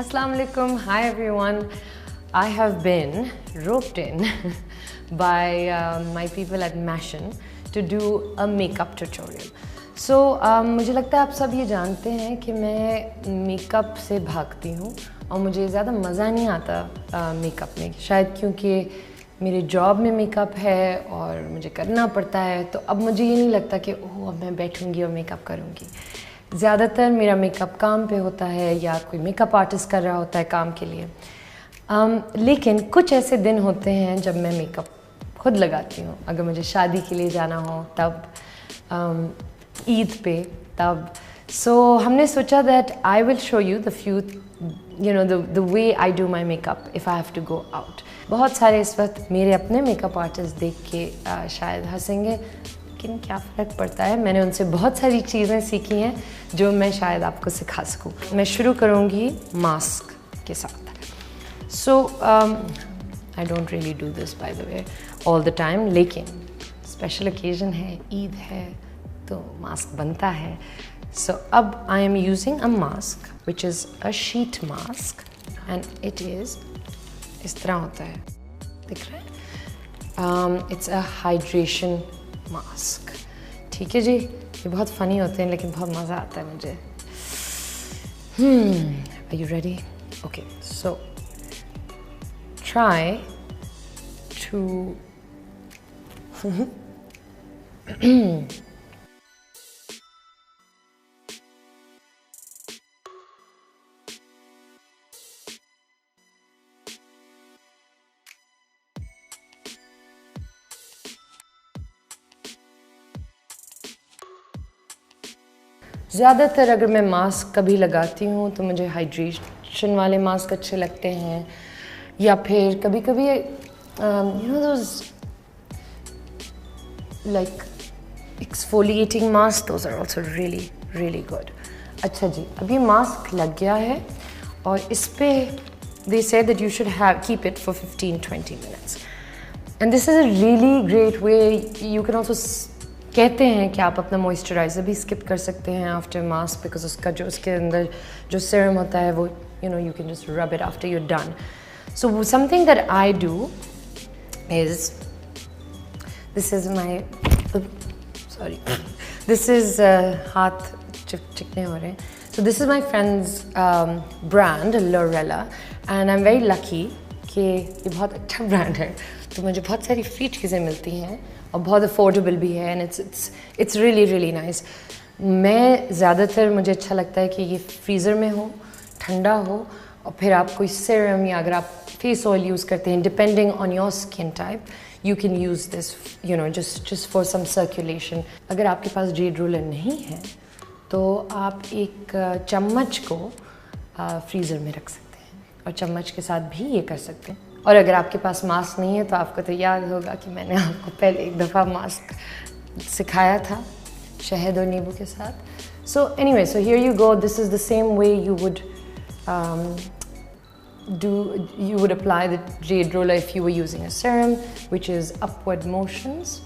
Assalamu alaikum. Hi everyone. I have been roped in by my people at Mashin to do a makeup tutorial. So मुझे लगता है आप सब ये जानते हैं कि मैं मेकअप से भागती हूँ और मुझे ज़्यादा मज़ा नहीं आता मेकअप में, शायद क्योंकि मेरे जॉब में मेकअप है और मुझे करना पड़ता है, तो अब मुझे ये नहीं लगता कि ओह अब मैं बैठूँगी और मेकअप करूँगी। ज़्यादातर मेरा मेकअप काम पे होता है या कोई मेकअप आर्टिस्ट कर रहा होता है काम के लिए। लेकिन कुछ ऐसे दिन होते हैं जब मैं मेकअप खुद लगाती हूँ। अगर मुझे शादी के लिए जाना हो तब, ईद पे तब। सो हमने सोचा that I will show you the few the way I do my makeup if I have to go out. बहुत सारे इस वक्त मेरे अपने मेकअप आर्टिस्ट देख के शायद हंसेंगे, लेकिन क्या फ़र्क पड़ता है, मैंने उनसे बहुत सारी चीज़ें सीखी हैं जो मैं शायद आपको सिखा सकूँ। मैं शुरू करूँगी मास्क के साथ। So I don't really do this by the way all the time, लेकिन स्पेशल ओकेजन है, ईद है, तो मास्क बनता है। सो अब I am using a mask which is a sheet mask and it is इस तरह होता है, दिख रहा है। It's a hydration mask. ठीक है जी, ये बहुत फ़नी होते हैं लेकिन बहुत मज़ा आता है मुझे। Are you ready? Okay, so try to ज़्यादातर अगर मैं मास्क कभी लगाती हूँ तो मुझे हाइड्रेशन वाले मास्क अच्छे लगते हैं, या फिर कभी कभी you know those like exfoliating mask, those are also really really good. अच्छा जी, अब ये मास्क लग गया है और इस पे they say that you should have keep it for 15-20 minutes and this is a really great way. You can also कहते हैं कि आप अपना मॉइस्चराइज़र भी स्किप कर सकते हैं आफ्टर मास्क, बिकॉज उसका जो उसके अंदर जो सीरम होता है वो you can just rub it after you done. So something that I do is this is my sorry this is हाथ चिकने हो रहे हैं। सो this is my friends brand Lorella and I am very lucky कि ये बहुत अच्छा brand है, तो मुझे बहुत सारी फ्री चीज़ें मिलती हैं और बहुत अफोर्डेबल भी है and it's really really nice. मैं ज़्यादातर मुझे अच्छा लगता है कि ये फ्रीज़र में हो, ठंडा हो, और फिर आप कोई सीरम या अगर आप फेस ऑयल यूज़ करते हैं, depending on your skin type, you can use this just for some circulation. अगर आपके पास जेड रोलर नहीं है तो आप एक चम्मच को फ्रीज़र में रख सकते हैं और चम्मच के साथ भी ये कर सकते हैं। और अगर आपके पास मास्क नहीं है तो आपको तो याद होगा कि मैंने आपको पहले एक दफ़ा मास्क सिखाया था शहद और नींबू के साथ। So anyway, so here you go, this is the same way you would apply the jade roller if you were using a serum, which is upward motions.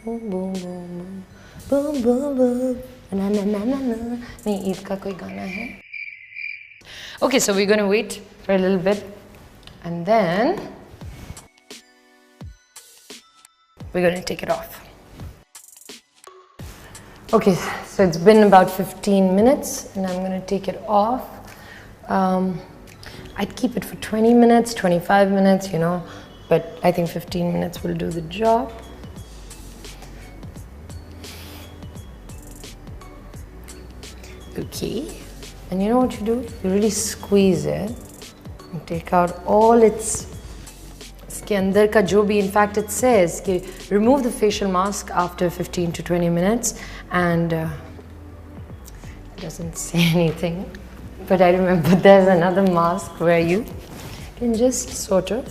Boom boom boom boom boom boom na na na na na। नहीं, ईद का कोई गाना है। Okay, so we're gonna wait for a little bit and then we're gonna take it off. Okay, so it's been about 15 minutes and I'm gonna take it off. I'd keep it for 20 minutes, 25 minutes, but I think 15 minutes will do the job. Okay, and you know what you do? You really squeeze it and take out all its, इसके अंदर का जो भी, in fact it says कि remove the facial mask after 15 to 20 minutes and it doesn't say anything, but I remember there's another mask where you can just sort of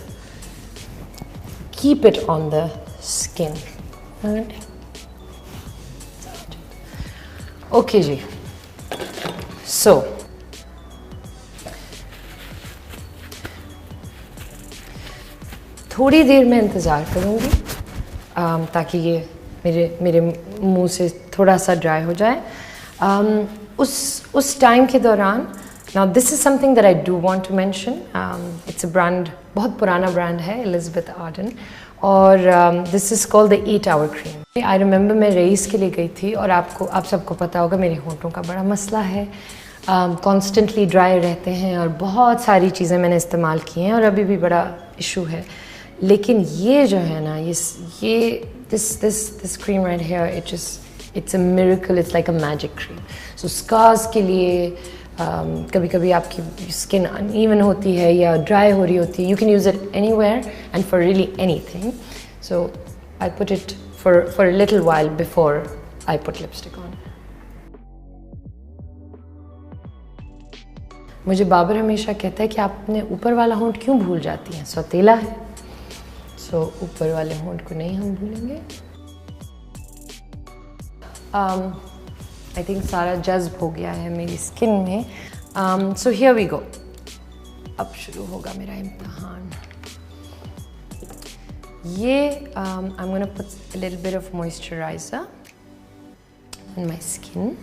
keep it on the skin. Right? Okay जी, सो थोड़ी देर मैं इंतज़ार करूँगी ताकि ये मेरे मुंह से थोड़ा सा ड्राई हो जाए। उस टाइम के दौरान, now this is something that I do want to mention, it's a brand, बहुत पुराना ब्रांड है, एलिज़ाबेथ आर्डन, और this is called the 8 Hour cream. I remember मैं रईस के लिए गई थी, और आप सबको पता होगा मेरे होंठों का बड़ा मसला है, कॉन्स्टेंटली ड्राई रहते हैं, और बहुत सारी चीज़ें मैंने इस्तेमाल की हैं और अभी भी बड़ा इशू है। लेकिन ये जो है ना, this cream right here, it's a miracle, it's like a magic cream. So scars के लिए कभी कभी आपकी स्किन अनइवन होती है या ड्राई हो रही होती है, you can use it anywhere and for really anything. So I put it for a little while before I put lipstick on. मुझे बाबर हमेशा कहता है कि आप अपने ऊपर वाला होंठ क्यों भूल जाती हैं, सौतेला है। सो ऊपर वाले होंठ को नहीं हम भूलेंगे। आई थिंक सारा जज्ब हो गया है मेरी स्किन में। सो हियर वी गो, अब शुरू होगा मेरा इम्तिहान। ये I am gonna put a little bit of moisturiser on my skin.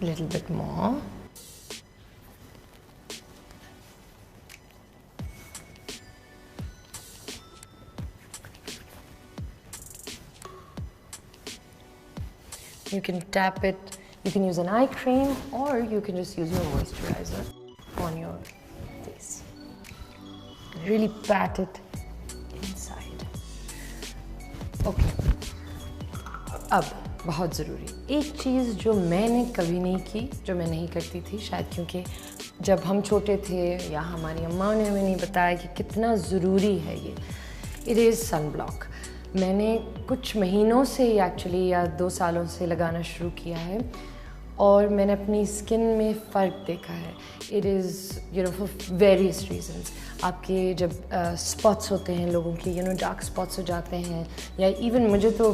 Little bit more. You can tap it, you can use an eye cream, or you can just use your moisturizer on your face. Really pat it inside. Okay. अब बहुत ज़रूरी एक चीज़ जो मैंने कभी नहीं की, जो मैं नहीं करती थी, शायद क्योंकि जब हम छोटे थे या हमारी अम्मा ने हमें नहीं बताया कि कितना ज़रूरी है ये, इट इज़ सन ब्लॉक। मैंने कुछ महीनों से एक्चुअली या 2 सालों से लगाना शुरू किया है, और मैंने अपनी स्किन में फ़र्क देखा है। It is for various reasons. आपके जब स्पॉट्स होते हैं लोगों के, डार्क स्पॉट्स हो जाते हैं, या इवन मुझे तो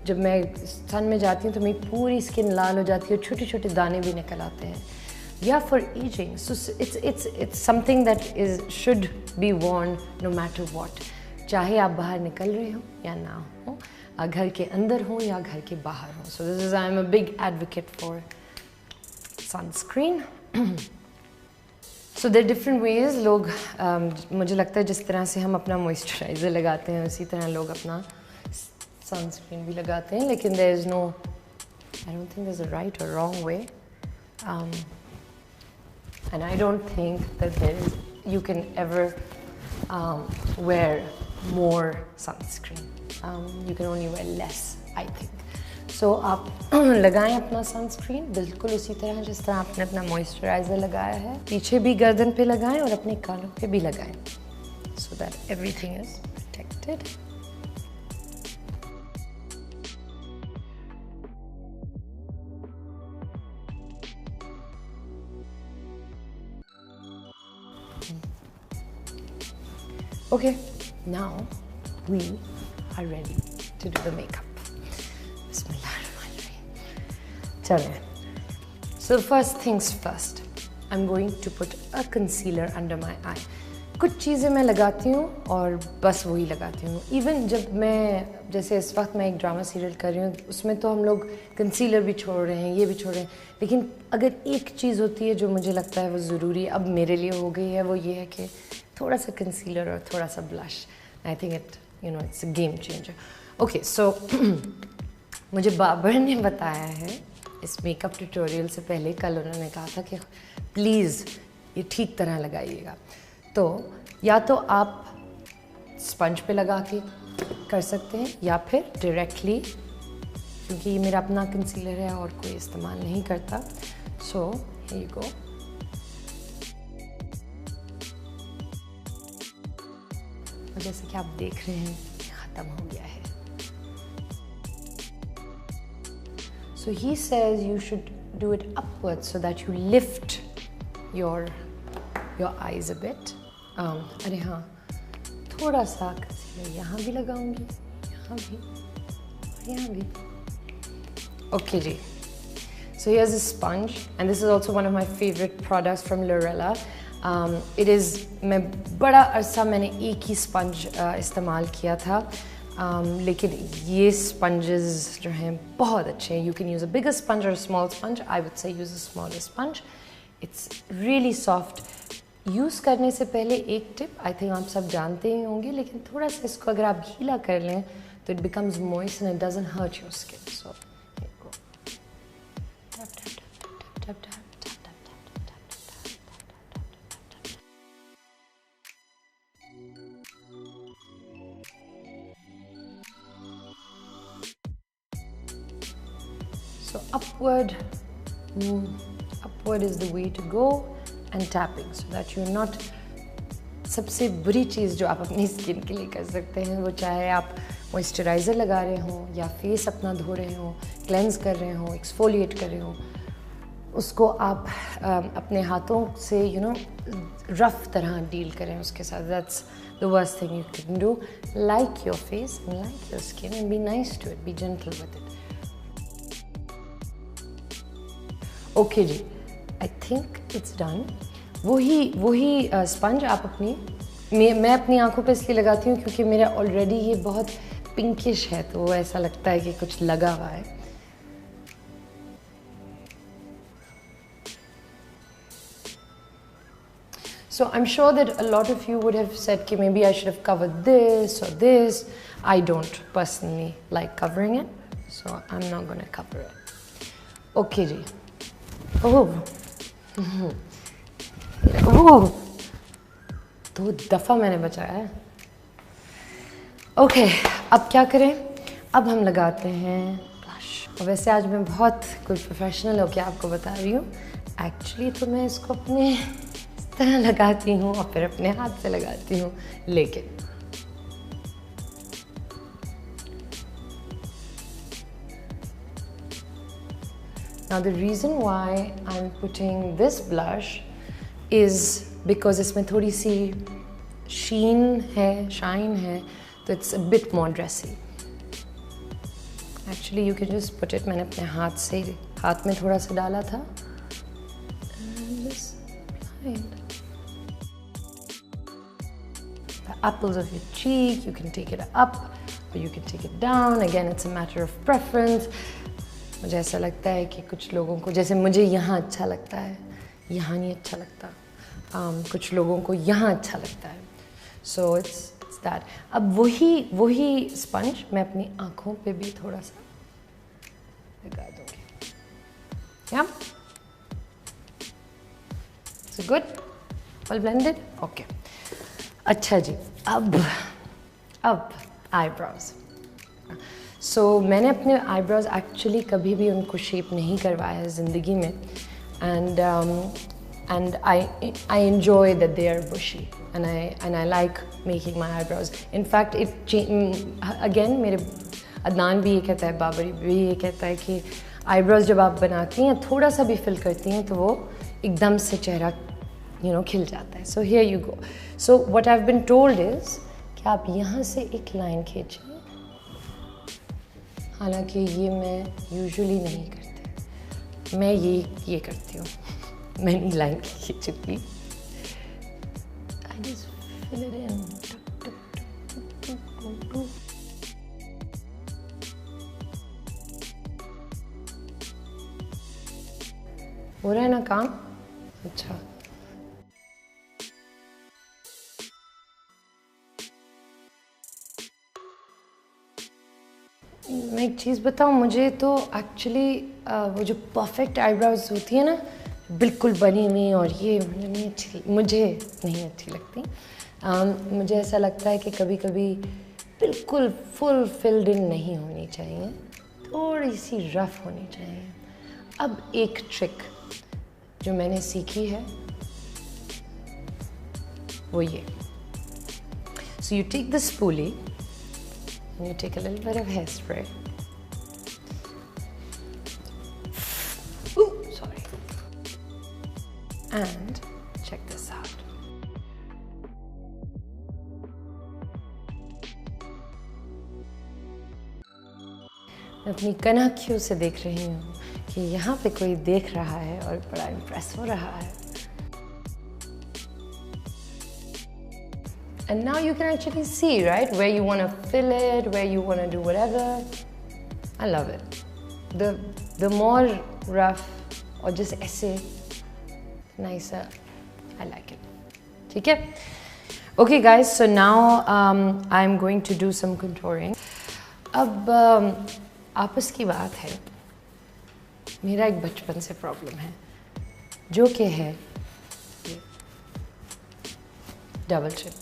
जब मैं सन में जाती हूँ तो मेरी पूरी स्किन लाल हो जाती है और छोटे छोटे दाने भी निकल आते हैं, या for aging. So it's something that should be worn no matter what, चाहे आप बाहर निकल रहे हो या ना हो, घर के अंदर हो या घर के बाहर हो। So this is, I am a big advocate for sunscreen. So there different ways. लोग मुझे लगता है जिस तरह से हम अपना मॉइस्चराइज़र लगाते हैं उसी तरह लोग अपना सनस्क्रीन भी लगाते हैं, लेकिन there is no, I don't think there is a right और wrong way, and I don't think that there is, you can ever wear more sunscreen. You can only wear less, I think. So आप लगाएं अपना sunscreen बिल्कुल उसी तरह जिस तरह आपने अपना मॉइस्चराइज़र लगाया है। पीछे भी गर्दन पे लगाएं और अपने कानों पे भी लगाएं, so that everything is protected. Okay, now we are ready to do the makeup. Bismillahirrahmanirrahim. Chale. So first things first, I'm going to put a concealer under my eye. कुछ चीज़ें मैं लगाती हूँ और बस वही लगाती हूँ। इवन जब मैं, जैसे इस वक्त मैं एक ड्रामा सीरियल कर रही हूँ, उसमें तो हम लोग कंसीलर भी छोड़ रहे हैं, ये भी छोड़ रहे हैं, लेकिन अगर एक चीज़ होती है जो मुझे लगता है वो ज़रूरी अब मेरे लिए हो गई है, वो ये है कि थोड़ा सा कंसीलर और थोड़ा सा blush. I think it's a game changer. Okay, so मुझे बाबर ने बताया है इस मेकअप ट्यूटोरियल से पहले, कल उन्होंने कहा था कि प्लीज़ ये ठीक तरह लगाइएगा। तो या तो आप स्पंज पे लगा के कर सकते हैं, या फिर डायरेक्टली, क्योंकि ये मेरा अपना कंसीलर है और कोई इस्तेमाल नहीं करता। सो हियर यू गो। जैसे कि आप देख रहे हैं ख़त्म हो गया है। So he says you should do it upwards so that you lift your eyes a bit. अरे हाँ, थोड़ा सा कंसीलर यहाँ भी लगाऊंगी, यहाँ भी और यहाँ भी। Okay ji. So here's a sponge, and this is also one of my favorite products from Lorella. It is, मैं बड़ा अरसा मैंने एक ही sponge इस्तेमाल किया था, लेकिन ये sponges जो हैं बहुत अच्छे हैं. You can use a bigger sponge or a small sponge. I would say use a smaller sponge. It's really soft. Use करने से पहले एक टिप, आई थिंक आप सब जानते ही होंगे, लेकिन थोड़ा सा इसको अगर आप गीला कर लें तो it becomes moist and it doesn't hurt your skin. So here you go. Tap, tap, tap, tap, tap, tap, tap, tap, tap, tap, tap, tap, tap. So upward is the way to go, and tapping so that you're not. सबसे बुरी चीज़ जो आप अपनी skin के लिए कर सकते हैं, वो चाहे आप मॉइस्चराइज़र लगा रहे हो या फेस अपना धो रहे हो, क्लेंज कर रहे हो, एक्सफोलिएट कर रहे हो, उसको आप अपने हाथों से रफ तरह डील करें उसके साथ. That's the worst thing you can do. Like your face and like your skin and be nice to it, be gentle with it. Okay जी, आई थिंक इट्स डन. वही स्पंज आप मैं अपनी आंखों पे इसलिए लगाती हूँ क्योंकि मेरा ऑलरेडी ये बहुत पिंकिश है, तो वो ऐसा लगता है कि कुछ लगा हुआ है. So I'm sure that a lot of you would have said कि maybe I should have covered this or this. I don't personally like covering it, so I'm not going to cover it. Okay जी. ओह 2 दफ़ा मैंने बचाया है. Okay, अब क्या करें? अब हम लगाते हैं ब्लश. वैसे आज मैं बहुत कोई प्रोफेशनल होकर आपको बता रही हूँ. एक्चुअली तो मैं इसको अपने इस तरह लगाती हूँ और फिर अपने हाथ से लगाती हूँ, लेकिन now the reason why I'm putting this blush is because इसमें थोड़ी सी shine है, तो it's a bit more dressy. Actually you can just put it, मैंने अपने हाथ में थोड़ा सा डाला था and just apply it. The apples of your cheek, you can take it up or you can take it down. Again, it's a matter of preference. मुझे ऐसा लगता है कि कुछ लोगों को, जैसे मुझे यहाँ अच्छा लगता है, यहाँ नहीं अच्छा लगता. कुछ लोगों को यहाँ अच्छा लगता है. So it's that. अब वही स्पंज मैं अपनी आँखों पे भी थोड़ा सा लगा दूँगी. Yeah? So good? All blended? Okay. अच्छा जी, अब eyebrows. So मैंने अपने आईब्रोज एक्चुअली कभी भी उनको शेप नहीं करवाया है ज़िंदगी में, and I enjoy that they are bushy and I like making my eyebrows. In fact, again मेरे अदनान भी ये कहता है, बाबरी भी ये कहता है कि आईब्रोज जब आप बनाती हैं, थोड़ा सा भी फिल करती हैं, तो वो एकदम से चेहरा खिल जाता है. So here you go. So what I've been told is कि आप यहाँ से एक लाइन खींचें. हालांकि ये मैं यूजुअली नहीं करती, मैं ये करती हूँ. मैंने लाइन खींची. I just fill it in. हो रहा है ना काम? अच्छा. मैं एक चीज़ बताऊँ, मुझे तो एक्चुअली वो जो परफेक्ट आईब्रोज होती है ना, बिल्कुल बनी हुई, और ये मुझे नहीं अच्छी लगती. मुझे ऐसा लगता है कि कभी कभी बिल्कुल फुल फिल्ड इन नहीं होनी चाहिए, थोड़ी सी रफ होनी चाहिए. अब एक ट्रिक जो मैंने सीखी है वो ये. So you take the spoolie and you take a little bit of hairspray. Ooh, sorry. And check this out. मैं अपनी कनखियों से देख रही हूँ कि यहाँ पे कोई देख रहा है और बड़ा इम्प्रेस हो रहा है। And now you can actually see, right, where you want to fill it, where you want to do whatever. I love it. The more rough or just ऐसे nicer, I like it. ठीक है? Okay guys, so now I'm going to do some contouring. अब आपस की बात है, मेरा एक बचपन से प्रॉब्लम है जो कि है double chin.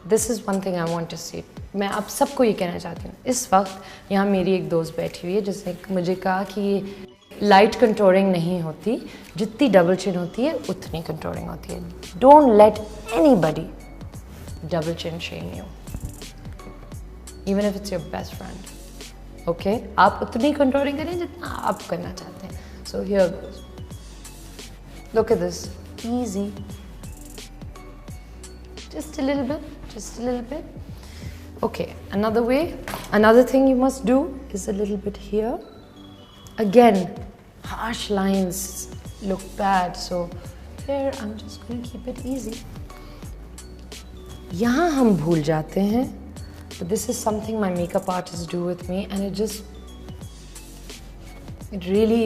This is one thing I want to see. मैं आप सबको ये कहना चाहती हूँ, इस वक्त यहाँ मेरी एक दोस्त बैठी हुई है जिसने मुझे कहा कि ये लाइट कंटूरिंग नहीं होती, जितनी डबल चिन होती है उतनी कंटूरिंग होती है। Don't let anybody double chin Shem you, even if it's your best friend. Okay, आप उतनी कंटूरिंग करें जितना आप करना चाहते हैं। So here goes, look at this, easy, just a little bit, just a little bit. Okay, another way, another thing you must do is a little bit here. Again, harsh lines look bad, so here I'm just going to keep it easy. यहाँ हम भूल जाते हैं, but this is something my makeup artists do with me, and it really,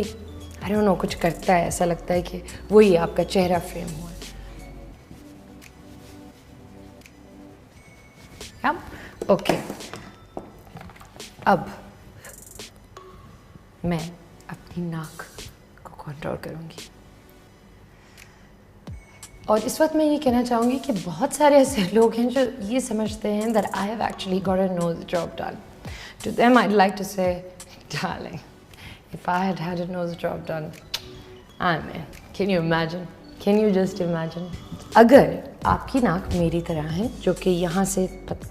I don't know, कुछ करता है, ऐसा लगता है कि वही आपका चेहरा फ्रेम हुआ है। ओके, अब मैं अपनी नाक को कंट्रोल करूंगी। और इस वक्त मैं ये कहना चाहूँगी कि बहुत सारे ऐसे लोग हैं जो ये समझते हैं that I have actually got a nose job done. To them I'd like to say, darling, if I had had a nose job done, I mean, can you imagine? Can you just imagine? अगर आपकी नाक मेरी तरह है जो कि यहाँ से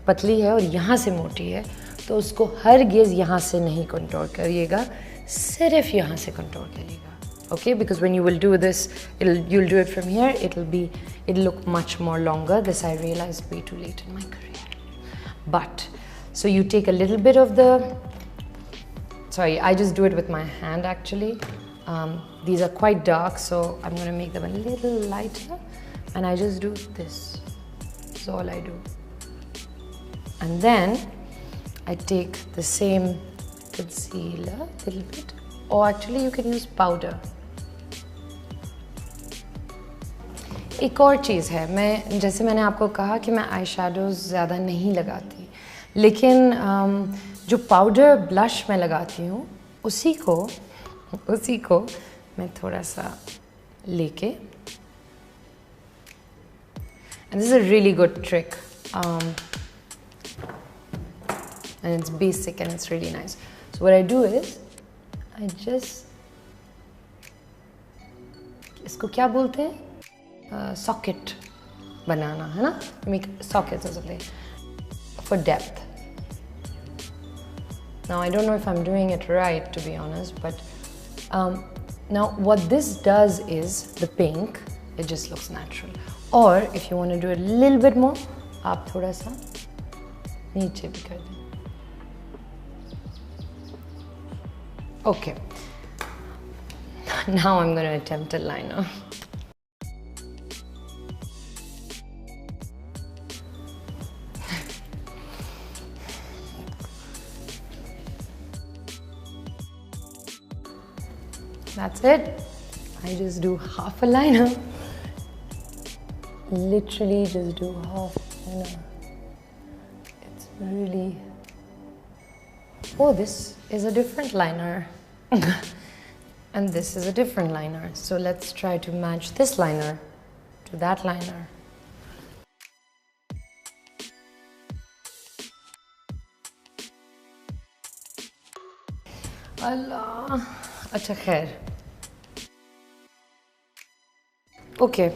पतली है और यहाँ से मोटी है, तो उसको हरगिज़ यहाँ से नहीं कंट्रोल करिएगा, सिर्फ यहाँ से कंट्रोल करिएगा। Okay, because when you will do this, you'll do it from here. It'll look much more longer. This I realized way too late in my career. But so you take a little bit of the. Sorry, I just do it with my hand actually. These are quite dark, so I'm going to make them a little lighter, and I just do this. That's all I do. And then I take the same concealer, a little bit, or actually you can use powder. एक और चीज़ है, मैं जैसे मैंने आपको कहा कि मैं आई शेडोज़ ज़्यादा नहीं लगाती, लेकिन जो पाउडर ब्लश मैं लगाती हूँ उसी को मैं थोड़ा सा लेके, and this is a really good trick, and it's basic and it's really nice. So what I do is I just, इसको क्या बोलते हैं, सॉकेट बनाना है ना, make sockets or something for depth. Now I don't know if I'm doing it right, to be honest, but now what this does is the pink, it just looks natural. Or if you want to do it a little bit more, आप थोड़ा सा नीचे भी कर दें. Okay. Now I'm going to attempt a liner. That's it. I just do half a liner. Literally just do half a liner. It's really... Oh, this is a different liner. And this is a different liner. So let's try to match this liner to that liner. Allah. Acha khair. Okay,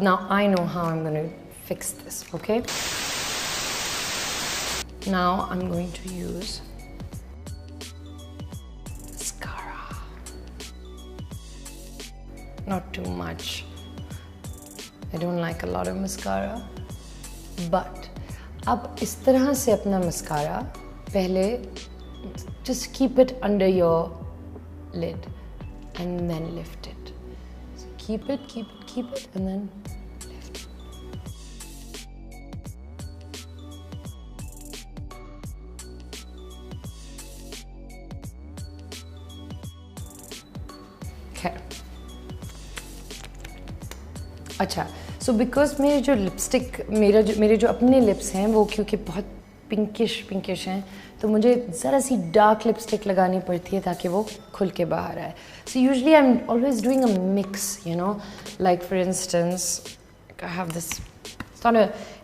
now I know how I'm going to fix this, okay? Now I'm going to use mascara. Not too much. I don't like a lot of mascara. But अब इस तरह से अपना mascara पहले just keep it under your lid and then lift it. So keep it, and then lift it. Okay. अच्छा, so because मेरे जो lipstick मेरे जो अपने लिप्स हैं वो क्योंकि बहुत पिंकिश हैं, तो मुझे ज़रा सी डार्क लिपस्टिक लगानी पड़ती है ताकि वो खुल के बाहर आए. So usually I'm always doing a mix, you know, like for instance, I have this,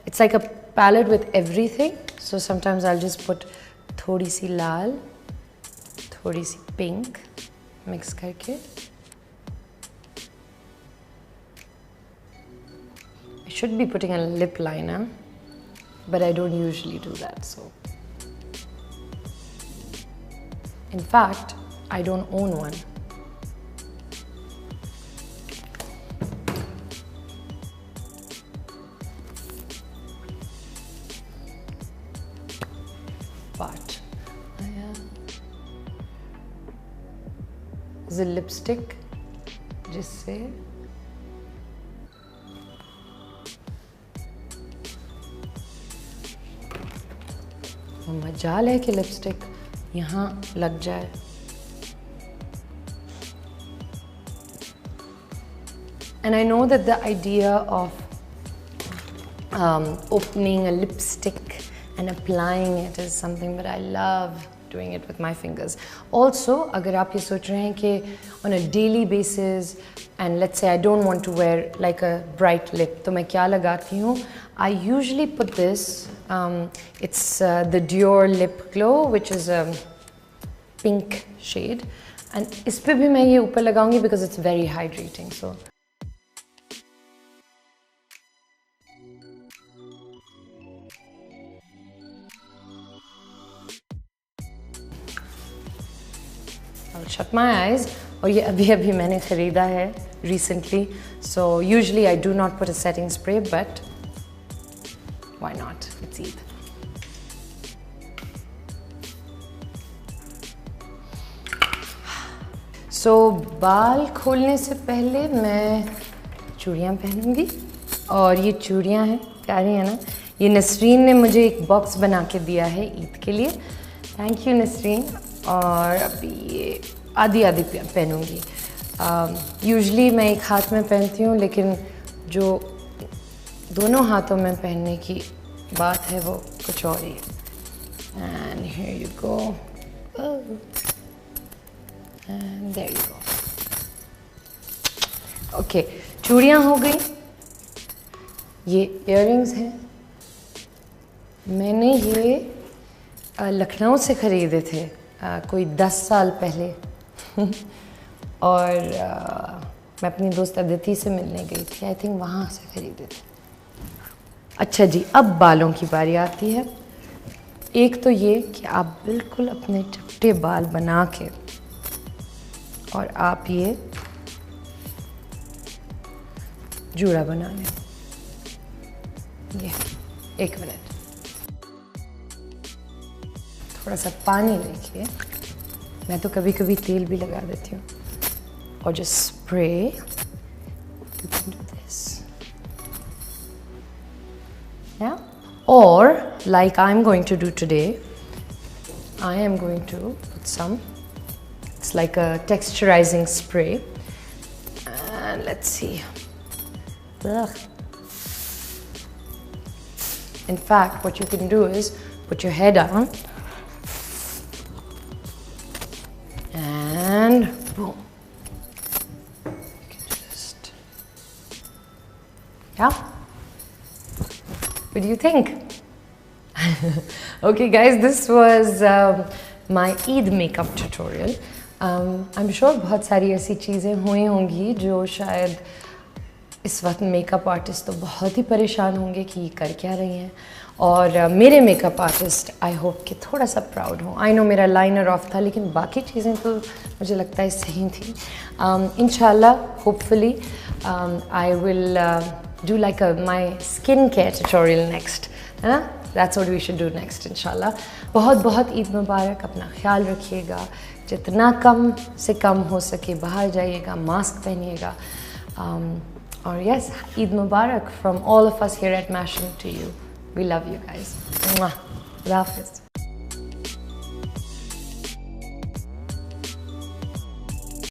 it's like a palette with everything. So sometimes I'll just put थोड़ी सी लाल, थोड़ी सी पिंक मिक्स करके. I should be putting a lip liner, but I don't usually do that, so. In fact, I don't own one. But is a lipstick जिससे मजाल है कि lipstick यहाँ लग जाए. And I know that the idea of opening a lipstick and applying it is something, but I love doing it with my fingers. Also, अगर आप ये सोच रहे हैं कि on a daily basis, and let's say I don't want to wear like a bright lip, तो मैं क्या लगाती हूँ? I usually put this. It's the Dior Lip Glow, which is a pink shade, and इस पे भी मैं ये ऊपर लगाऊंगी because it's very hydrating. So. I'll shut my eyes. और ये अभी मैंने ख़रीदा है recently. So usually I do not put a setting spray, but why not? It's Eid. So बाल खोलने से पहले मैं चूड़ियाँ पहनूंगी, और ये चूड़ियाँ हैं, प्यारी है ना. ये नसरीन ने मुझे एक बॉक्स बना के दिया है ईद के लिए. Thank you Nasreen. और अभी ये आधी पहनूंगी. यूजुअली मैं एक हाथ में पहनती हूँ, लेकिन जो दोनों हाथों में पहनने की बात है वो कुछ और ही है. And here you go, and there you go. Okay, चूड़ियाँ हो गई. ये इयररिंग्स हैं. मैंने ये लखनऊ से ख़रीदे थे कोई 10 साल पहले. और मैं अपनी दोस्त अदिति से मिलने गई थी. आई थिंक वहाँ से ख़रीदे थे. अच्छा जी, अब बालों की बारी आती है. एक तो ये कि आप बिल्कुल अपने चपटे बाल बना के, और आप ये जूड़ा बना लें. ये 1 मिनट. थोड़ा सा पानी लेके, मैं तो कभी कभी तेल भी लगा देती हूँ, और just spray. You can do this. Yeah? Or like I'm going to do today, I am going to put some, it's like a texturizing spray, and let's see. Ugh. In fact, what you can do is put your hair down and boom. You can just, yeah. What do you think? Okay guys, this was my Eid makeup tutorial. I'm sure बहुत सारी ऐसी चीज़ें हुई होंगी जो शायद इस वक्त मेकअप आर्टिस्ट तो बहुत ही परेशान होंगे कि ये कर क्या रही हैं, और मेरे मेकअप आर्टिस्ट आई होप कि थोड़ा सा प्राउड हो. आई नो मेरा लाइनर ऑफ था, लेकिन बाकी चीज़ें तो मुझे लगता है सही थी. इंशाल्लाह hopefully I will do like my skin care tutorial next, है ना. That's what we should do next इंशाल्लाह। बहुत बहुत ईद मुबारक, अपना ख्याल रखिएगा, जितना कम से कम हो सके बाहर जाइएगा, मास्क पहनिएगा। और yes, Eid Mubarak from all of us here at मैशन to you. We love you guys. खुदा हाफिज़।